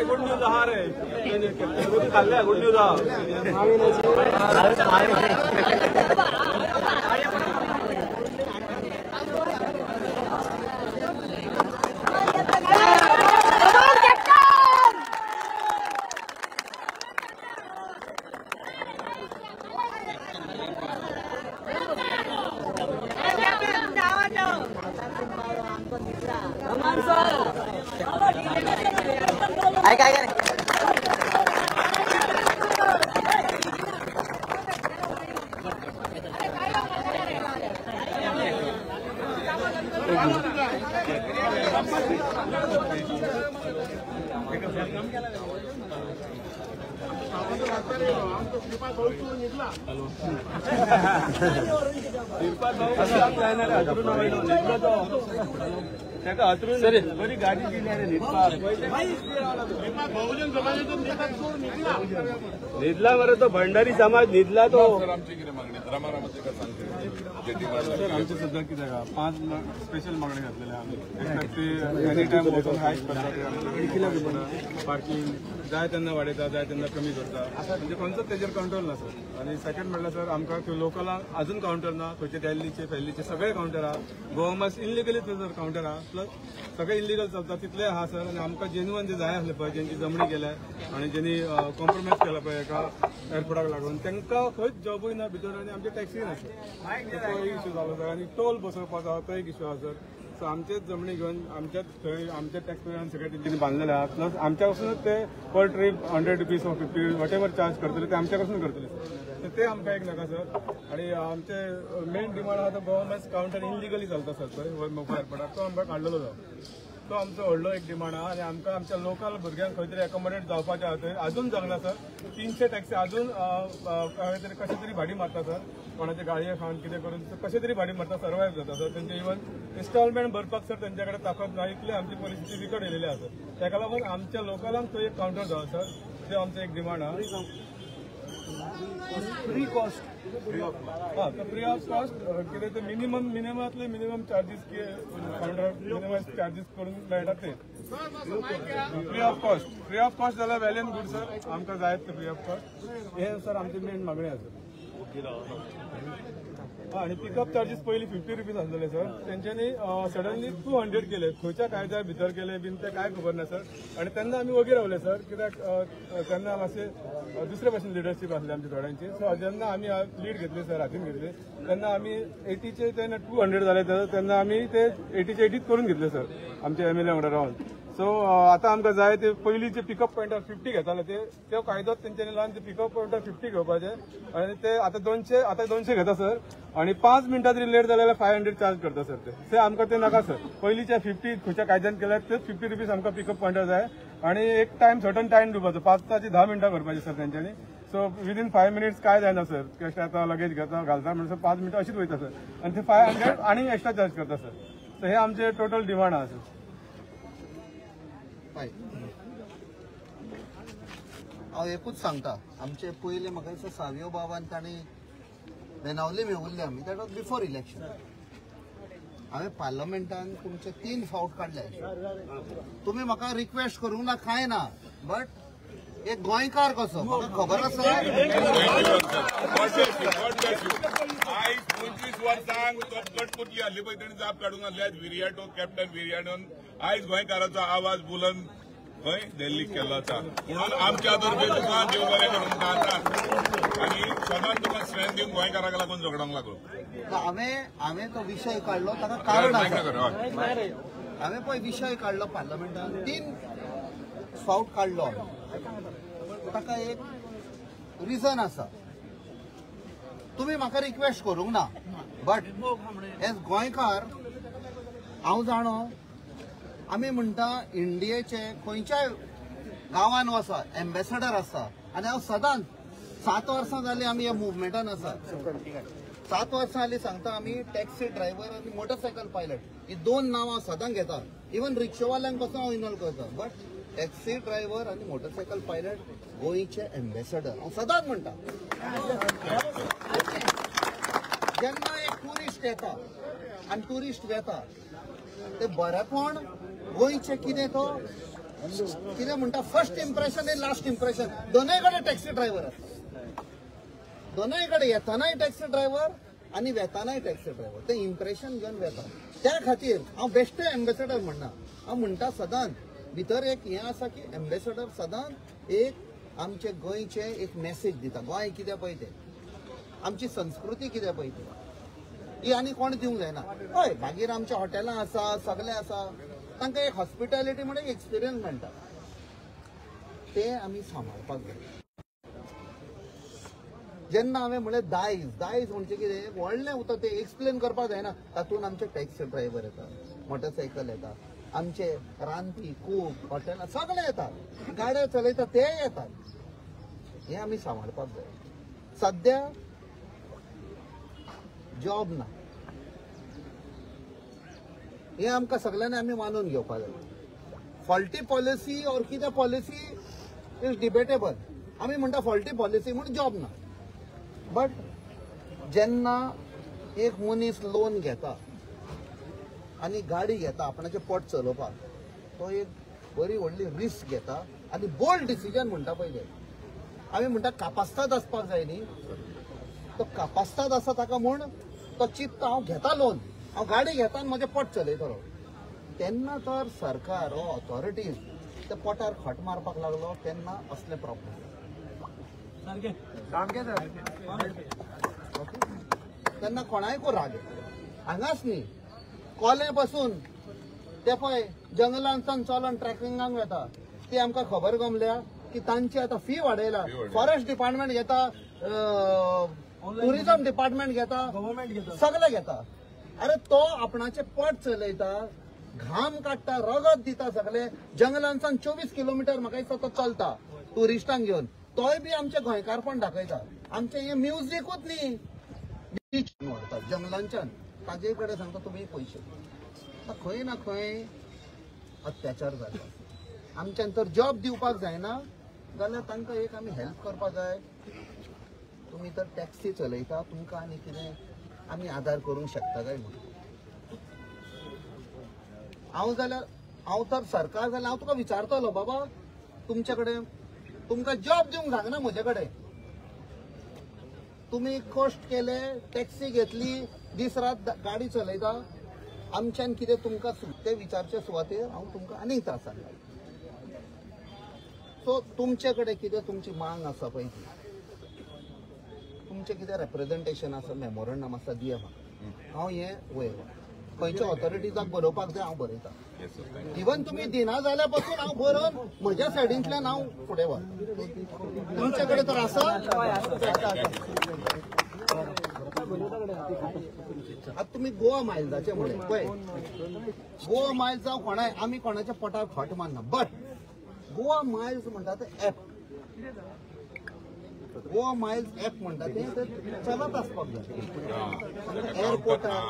Good news खाल्ल्या good news काय बरी गाडी निधला बरं तो भंडारी समाज निधला तो सर आमचे सुद्धा किती 5 स्पेशल मागणी घातलेल्या आम्ही एनी टाइम वचून हायक करतात पार्किंग जाय त्यांना वाडयता जाय त्यांना कमी करता म्हणजे खंयचोच तेजेर कंट्रोल ना सर. आणि सेकंड म्हणल्यार सर आमकां लोकलांक अजून काउंटर ना खंयचे दिल्लीचे फेल्लीचे सगळे काउंटर आहा. गोवा मास इनलिगली सर काउंटर आहा प्लस सगळे इलिगल चलता तितले आहा सर. आणि आमकां जेन्युअन जे जाय आसले पळय जेंची जमणी केल्या आणि जेणी कॉम्प्रोमायज केला पळय एका एअरपोर्टाक लागून तांकां खंयच जॉबूय ना भितर आणि आमचे टॅक्सी ना सर. तो इश्यू जालो सर. आणि टोल बसोवपाचो तो एक इश्यू आहा सर. सो आमचेच जमणी घेवन आमच्याच थंय आमच्या टॅक्सपेयरान सगळे तेंच्यांनी बांदलेले आहा. प्लस आमच्या कडसूनच ते per trip 100 rupees or 50 whatever charge करतले ते आमच्या कडसून करतले सर. ते आमकां एक नाका सर. आणि आमचे मेन डिमांड आहा तो गव्हर्नमेंट काउंटर इनलिगली चलता सर पळय मोफा एअरपोर्टार तो आमकां काडलेलो जाय. तो आमचो व्हडलो एक डिमांड आहा. आणि आमकां आमच्या लोकल भुरग्यांक खंय तरी एकोमोडेट जावपाचें आहा थंय अजून जावना सर. 300 टॅक्सी अजून कशें तरी भाडी मारता सर. कोणाचे गाडये खावन कितें करून कशें तरी भाडी मारता सर्वायव जाता सर. तेंचे इवन इन्स्टॉलमेंट भरपाक सर तेंच्या कडेन ताकद ना इतली आमची परिस्थिती विकट येयलेली आहा सर. ताका लागून आमच्या लोकलांक थंय एक काउंटर जावं सर. ते आमचो एक डिमांड आहा. फ्री कॉस्ट हां तर फ्री ऑफ कॉस्ट कितें ते मिनिममांतले minimum charges counter minimum charges करून मेळटा ते फ्री ऑफ कॉस्ट जाल्यार वेल एंड गुड सर. आमकां जाय ते फ्री ऑफ कॉस्ट हे सर आमची मेन मागणी आसा. आणि पिकअप चार्जीस पयलीं 50 रुपीज आसलेले सर. तेंच्यांनी सडनली 200 केले. खंयच्या कायद्या भितर केले बीन ते काय खबर ना सर. आणि तेन्ना आमी वगीर रावले सर कित्याक तेन्ना मातशें दुसरे भशेन लिडरशीप आसली आमच्या थोड्यांची. सो जेन्ना आमी लीड घेतली सर हातीन घेतली तेन्ना आमी 80चे तेन्ना 200 जाले तेन्ना आमी ते 80चे 80च करून घेतले सर आमच्या MLA वांगडा रावन. सो आतां आमकां जाय ते पयलींचे पिकअप पॉयंटार 50 घेताले ते कायदोच तेंच्यांनी लावन ते पिकअप पॉयंटार 50 घेवपाचे. आणि ते आतां 200 घेता सर. आणि 5 मिनटां जरी लेट जाल्यार 500 चार्ज करता सर. ते आमकां ते नाका सर. पयलींच्या 50 खंयच्या कायद्यान केल्यार तेच 50 रुपीज आमकां पिकअप पॉयंटार जाय. आणि एक सर्टन टायम दिवपाचो 5 ते 10 मिनटां करपाची सर तेंच्यांनी. सो विदीन 5 मिनिट्स काय जायना सर. कॅश येता लगेज घेता घालता म्हणजे 5 मिनटां अशीच वयता सर. आणि ते 500 आनी एक्स्ट्रा चार्ज करता सर. सो हे आमचे टोटल डिमांड आहा सर. हांव एकूच सांगता आमचे पयले म्हाका दिसता सावियो बाबान ताणी बेनावली मेवुल्ली आमी दॅट वॉज बिफोर इलेक्शन. हांवें पार्लमेंटान तुमचे 3 फावट काडले. तुमी म्हाका रिक्वेस्ट करूंक ना कांय ना बट एक गोंयकार कसो म्हाका खबर आसा. आयज 25 वर्सांक कटपुतली आहली पळय तेणी जाप काडूंक नासले. आयज विरियाटो कॅप्टन विरियाटोन आयज गोंयकाराचो आवाज बुलंद खंय दिल्लीक केल्लो आसा. म्हणून आमच्या तर्फे तुका देव बरें करूंक कांता. आणि सदांच तुका स्ट्रेंथ दिवन गोंयकाराक लागून झगडोंक लागून हांवें तो विशय काडलो ताका कारण आसा. हांवें पळय विशय काडलो पार्लमेंटान 3 फावट काडलो. ताका एक रिजन आसा. तुमी म्हाका रिक्वेस्ट करूंक ना बट एज गोंयकार हांव जाणो आमी म्हणटा इंडियेचे खंयच्याय गांवान वसा एम्बेसेडर आसा आनी हांव सदांच 7 वर्सां जालीं आमी ह्या मुवमेंटान आसा 7 वर्सां जालीं सांगता आमी टॅक्सी ड्रायव्हर आनी मोटरसायकल पायलट ही 2 नांवां हांव सदां घेता इवन रिक्षावाल्यांक पासून हांव इनवॉल्व करता बट टॅक्सी ड्रायव्हर आनी मोटरसायकल पायलट गोंयचे एम्बेसेडर हांव सदांच म्हणटा जेन्ना एक टुरिस्ट येता आनी टुरिस्ट वेता ते बरेपण गोंयचे कितें तो कितें म्हणटा first impression end last impression दोनूय कडेन टॅक्सी ड्रायव्हर आसता दोनूय कडेन येतानाय टॅक्सी ड्रायव्हर आनी वेतानाय टॅक्सी ड्रायव्हर ते इम्प्रेशन घेवन वेता त्या खातीर हांव बेश्टे एम्बेसेडर म्हणना हांव म्हणटा सदांच भितर एक हें आसा की एम्बेसेडर सदांच एक आमचे गोंयचे एक मेसेज दिता गोंय कितें पळय तें आमची संस्कृती कितें पळय ती ही आनी कोण दिवंक जायना हय मागीर आमच्या हॉटेलां आसा सगळें आसा तांकां एक हॉस्पिटॅलिटी म्हणून एक एक्सपिरियन्स मेळटा ते आमी सांबाळपाक जाय जेन्ना हांवें म्हणलें दायज म्हणजे कितें व्हडलें उतर तें एक्सप्लेन करपाक जायना तातूंत आमचे टॅक्सी ड्रायव्हर येता मोटरसायकल येता आमचे रांदपी कूक हॉटेलां सगळे येतात गाड्यो चलयता ते येतात हें आमी सांबाळपाक जाय सद्या जॉब ना हे आमकां सगळ्यांनी आमी मानून घेवपाक जाय फॉल्टी पॉलिसी ऑर कितें पॉलिसी इज डिबेटेबल आमी म्हणटा फॉल्टी पॉलिसी म्हणून जॉब ना बट जेन्ना एक मनीस लोन घेता आनी गाडी घेता आपणाचें पोट चलोवपाक तो एक बरी व्हडली रिस्क घेता आनी बोल्ड डिसिजन म्हणटा पळय आमी म्हणटा कापास्ताद आसपाक जाय न्ही तो कापास्ताद आसा ताका म्हूण तो चित्ता हांव घेता लोन हांव गाडी घेता आनी म्हजें पोट चलयतलो तेन्ना तर सरकार हो ऑथॉरिटीज त्या पोटार खट मारपाक लागलो तेन्ना असले प्रॉब्लेम तेन्ना कोणायकू राग हांगाच न्ही कोले पासून ते पळय जंगलांतल्यान चलोन ट्रॅकिंगाक वता ती आमकां खबर गमल्या की तांची आतां फी वाडयला फॉरेस्ट डिपार्टमेंट घेता टुरिझम डिपार्टमेंट घेता सगळे घेता अरे तो आपणाचे पोट चलयता घाम काडटा रगत दिता सगळे जंगलांतल्यान 24 किलोमीटर म्हाका दिसता तो चलता टुरिस्टांक घेवन तोय बी आमचे गोंयकारपण दाखयता आमचे हे म्युझिकूच न्ही बीच व्हरता जंगलांच्यान ताजे कडेन सांगता तुमी पयशे खंय ना खंय अत्याचार जाता आमच्यान तर जॉब दिवपाक जायना जाल्यार तांकां एक आमी हेल्प करपाक जाय तुमी तर टॅक्सी चलयता तुमकां आनी कितें आमी आदार करूंक शकता काय म्हणून हांव तर सरकार जाल्यार हांव तुका विचारतलो बाबा तुमचे कडेन तुमकां जॉब दिवंक जायना म्हजे कडेन तुमी कश्ट केले टॅक्सी घेतली दीस रात गाडी चलयता आमच्यान कितें तुमकां ते विचारचे सुवातेर हांव तुमकां आनीक त्रास सांगता सो तुमचे कडेन कितें तुमची मांग आसा पळय ती तुमचे कितें रेप्रेजेंटेशन आसा मेमोरंडम आसा दिया म्हाका हांव हें वयर खंयच्या ऑथॉरिटीजाक बरोवपाक जाय हांव बरयता इवन तुमी दिना जाल्यार पासून हांव बरोवन म्हज्या सायडींतल्यान हांव फुडें वता तुमचे कडेन तर आसा आतां तुमी गोवा मायल्साचे म्हणले पळय गोवा मायल्स जावं कोणाय आमी कोणाच्या पोटार खट मारना बट गोवा मायल्स म्हणटा ते एप गोवा मायल्स एप म्हणटा ते चलत आसपाक जाय एअरपोर्टार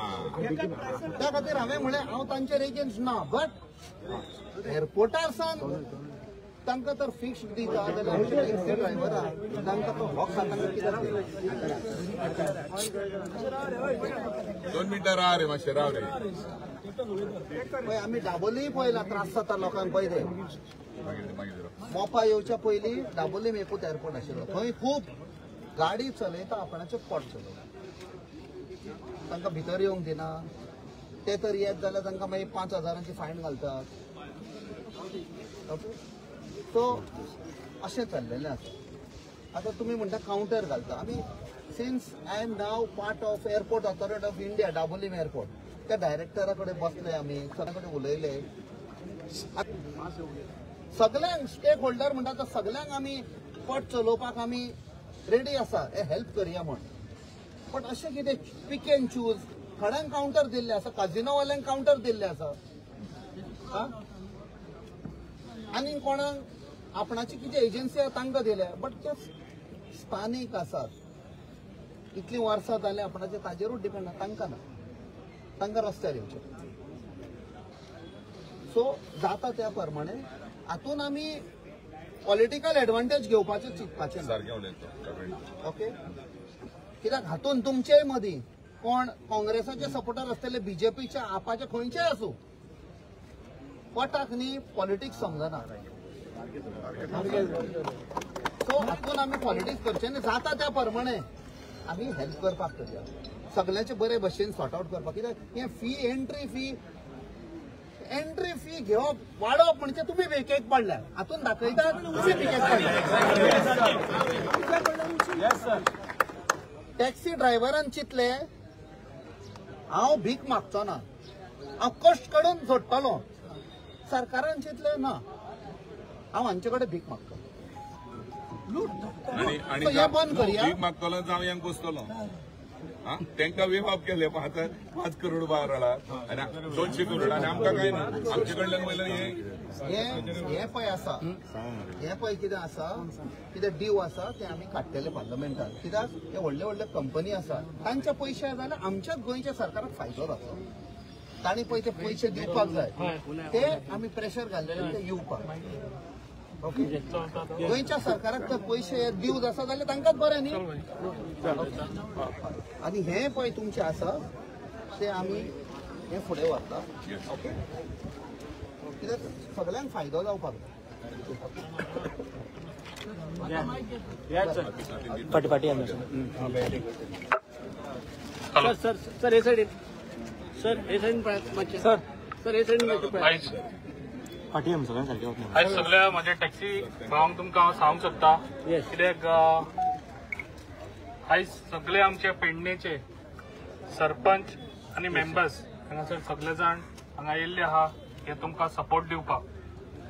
त्या खातीर हांवें म्हणलें हांव तांचेर एजंट्स ना बट एअरपोर्टार सावन तांकां तर फिक्स दिता जाल्यार आमचे टॅक्सी ड्रायव्हरां तांकां तो हॉक तांकां कितें 2 मिनटां राव रे मातशें राव रे पळय आमी दाबोलीय पळयला त्रास जाता लोकांक पळय ते मोपा येवच्या पयलीं दाबोलीम एकूच एअरपोर्ट आशिल्लो थंय खूब गाडी चलयता आपणाचें पोट चलयता तांकां भितर येवंक दिना ते तर येत जाल्यार तांकां मागीर 5,000ची फायन घालतात सो अशें चल्लेलें आसा आतां तुमी म्हणटा कावंटर घालता आमी since I am now part of Airport Authority of India Dabolim airport त्या डायरेक्टरा कडेन बसले आमी सगळ्या कडेन उलयले सगळ्यांक स्टेक होल्डर म्हणटा तो सगळ्यांक आमी पोट चलोवपाक आमी रेडी आसा हे हेल्प करया म्हण बट अशें कितें पिक एंड चूज थोड्यांक काउंटर दिल्ले आसा, काजिनोवाल्यांक काउंटर दिल्ले आसा, आनी कोणाक आपणाची कितें एजन्सी आसा तांकां दिल्या. बट ते स्थानीक आसात, इतली वर्सां जाले आपणाचे ताजेरूच डिपेंड आसा, तांकां ना, तांकां रस्त्यार येवचें. सो जाता त्या प्रमाणे हातून आमी पॉलिटिकल एडवांटेज घेवपाचें चिंतपाचें ना. ओके, कित्याक हातून तुमचेय मदीं कोण काँग्रेसाचे सपोर्टर आसतले, बीजेपीचे, आपाचे खंयचेय आसूं, पटाक न्ही पॉलिटिक्स समजना. सो हातून आमी पॉलिटिक्स करचें न्ही. जाता त्या प्रमाणे आमी हेल्प करपाक करया, सगळ्यांचे बरे भशेन सॉर्ट आउट करपाक. कित्याक हें फी एंट्री फी घेवप वाडप म्हणजे तुमी बेकेक पडल्या, हातून दाखयतात तुमी बेकेक पडल्या. टॅक्सी ड्रायव्हरान चिंतले हांव भीक मागचो ना, हांव कश्ट करून जोडटलो. सरकारान चिंतले ना, हांव हांचे कडेन भीक मागतो. आणि हे बंद करूया. भीक मागतलो जावं यांक बसतलो. तांकां वेफाप केले 5 करोड बाराला आनी 200 करोड आनी आमकां काय ना. आमचे कडल्यान वयल्यान हे पळय आसा, हे पळय कितें आसा, कितें डीव आसा ते आमी काडटले पार्लमेंटान. कित्याक हे व्हडले व्हडले कंपनी आसा, तांचे पयशे जाल्यार आमच्याच गोंयच्या सरकाराक फायदो जातलो. तांणी पळय ते पयशे दिवपाक जाय, ते आमी प्रेशर घाललेले ते येवपाक. ओके, गोंयच्या सरकाराक ते पयशे दिवज आसा जाल्यार तांकांच बरें न्ही. आनी हे पळय तुमचे आसा ते आमी हे फुडें व्हरता. ओके, कित्याक सगळ्यांक फायदो जावपाक सर हे सायडीन आयज सगळ्या माझ्या टॅक्सी भावांक तुमकां हांव सांगूंक सोदता, कित्याक आयज सगळे आमचे पेडणेचे सरपंच आनी मेंबर्स हांगासर सगळे जाण हांगा येयल्ले आहा हे तुमकां सपोर्ट दिवपाक.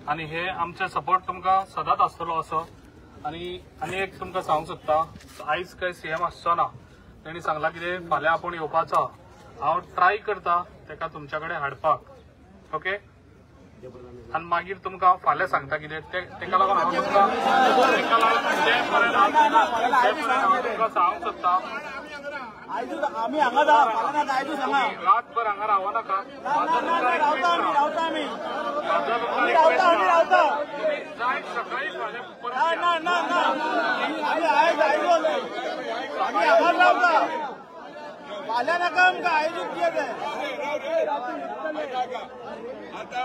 आनी हे आमचे सपोर्ट तुमकां सदांच आसतलो असो. आनी एक तुमकां सांगूंक सोदता, आयज काय सीएम आसचो ना, तांणी सांगलां कितें फाल्यां आपूण येवपाचो. हांव ट्राय करता ताका तुमच्या कडेन हाडपाक. ओके, आनी मागीर तुमकां फाल्यां सांगता कितें तेका लागून हांव तुमकां तुमकां सांगूंक सोदता. रातभर हांगा रावनाका. जाय सकाळी फाल्यां फाल्यां नाका आमकां आयजूच कितें आता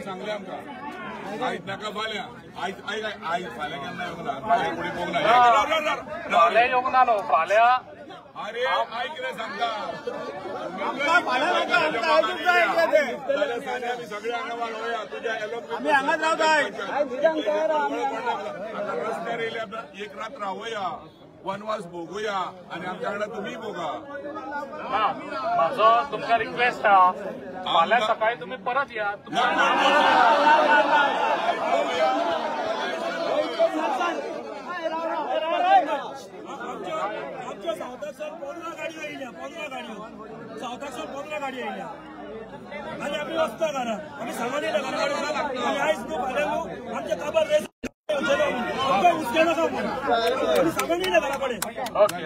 सांगले आमकां आयज नाका फाल्यां. आयज फाल्यां केन्ना येवंक ना, फाल्यां फुडें पोवंक ना. फाल्यां येवंक ना न्हू, फाल्यां अरे आय कितें सांगता फाल्यां नाका आमकां आयजूच जाय जाल्यार सांगे आमी सगळे हांगा वाडोवया. तुज्या आमी हांगाच रावताय. रस्त्यार येयले एक रात रावया, वनवास भोगुया आनी आमच्या वांगडा तुमी भोगा. म्हाजो तुमकां रिक्वेस्ट आहा, फाल्यां सकाळी तुमी परत या. आमच्या सावथासर 15 गाडयो येयल्या, 15 गाडयो सावथासर 15 गाडयो येयल्या आनी आमी वचता घरा. आमी सांगून येयला घरा आनी आयज न्हू फाल्यां न्हू आमच्या काबार रेस आमकां उचले नाका म्हणून आमी सांगून येयला घरा कडेन. ओके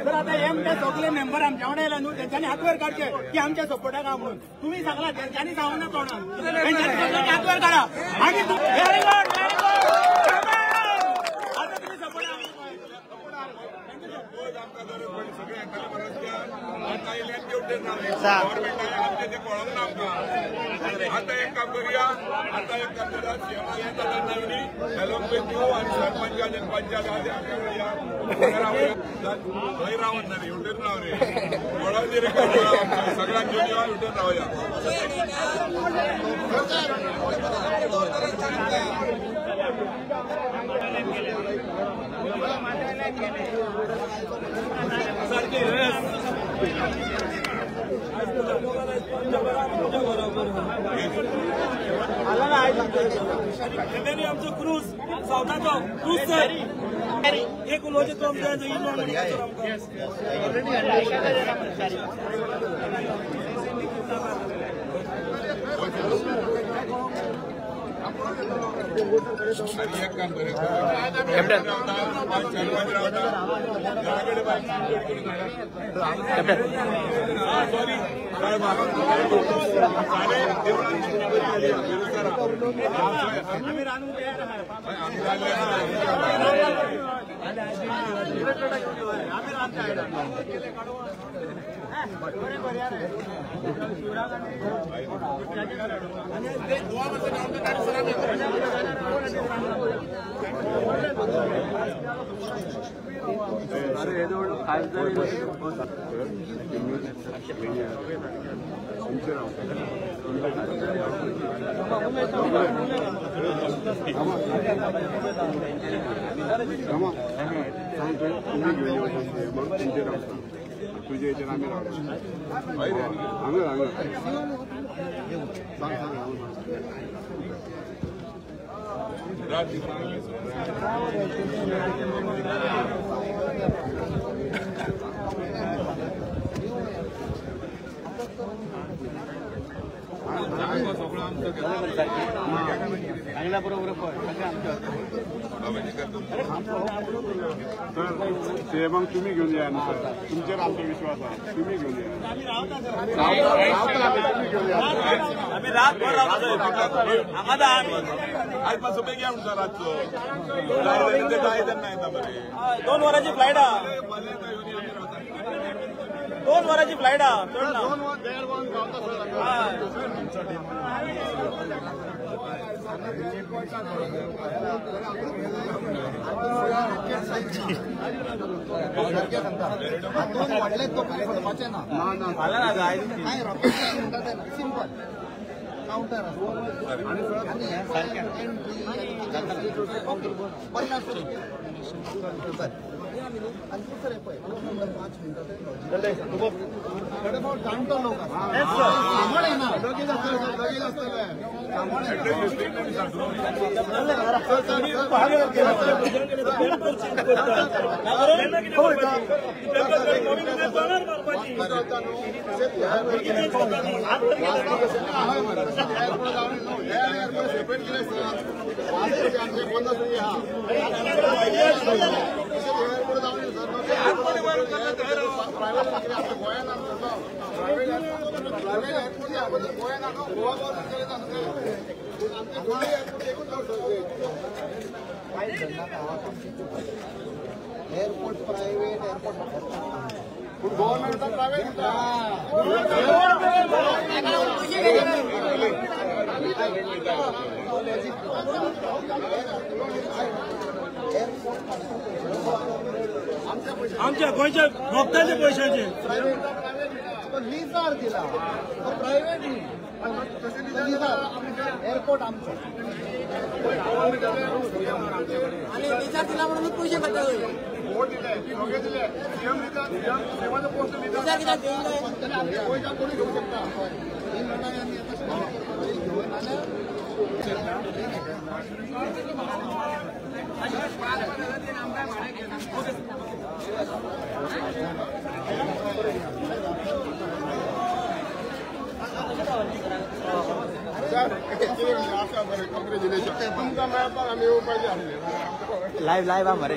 तर आता हे सगळे मेंबर आमच्या वांगडा येयला न्हू, तेंच्यांनी हात वयर काडचे की आमच्या सपोर्टाक आहा म्हणून. तुम्ही सांगला तेंच्यांनी सांगूना तोंडान, तेंच्यांनी हात वयर काडा आनी व्हेरी गुड आता तुम्ही सपोर्ट आता एक काम करूया. आता एक काम करूया, एलोपॅथी आणि सरपंचाचे पंचायत रावत ना रे, एवढेच नाव रे वळवली रे. सगळ्यांक घेऊन या विटून रावया आमचो क्रूज सावथाचो क्रूज सर एक उलोवचें काम जाय आणि एक काम करायचं तुझ्या याच्यात आम्ही ते मग तुम्ही घेऊन या ना सर तुमच्यावर आमचा विश्वास आहे तुम्ही घेऊन या आम्ही रातभर रावतो आज पासून बेगी आणून सर रातचो नाही ना बरे 2 वरांची फ्लायट हा 2 वरांची फ्लायट हा दोन वाढले तो पडपाचे ना सिंपल काउंटर आणि दुसरे 5 मिनिटं जाणतो लोक सामोरे ना लगेच airport private airport government private आमच्या गोंयच्या भक्तांच्या पैशाचे लिझार दिला तो प्रायव्हेट एअरपोर्ट आमचं आणि लिझार दिला म्हणून पैसे खाता वोट दिले योग्य दिले सीएम सेवाचं पोस्ट लिझार कोणी घेऊ शकता लाईव्ह मरे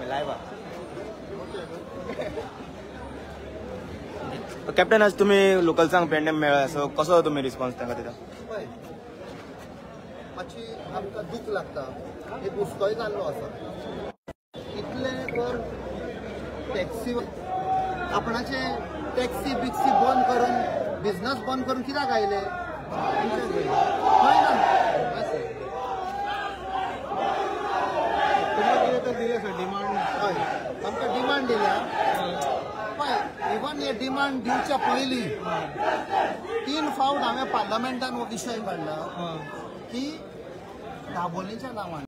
लाईव्ह कॅप्टन आज तुम्ही लोकलचांक पेंडेम मेळ्ळा सो कसो तुम्ही रिस्पॉन्स तांकां दिता मातशी आमकां दूख लागता एक हुस्कोय जाल्लो आसा इतले कर टॅक्सी आपणाचे टॅक्सी बिक्सी बंद करून बिझनस बंद करून कित्याक आयले दिले सर डिमांड हय आमकां डिमांड दिल्या पळय इव्हन हे डिमांड दिवच्या पयलीं 3 फावट हांवें पार्लमेंटान हो विशय काडला की दाबोलीच्या नांवान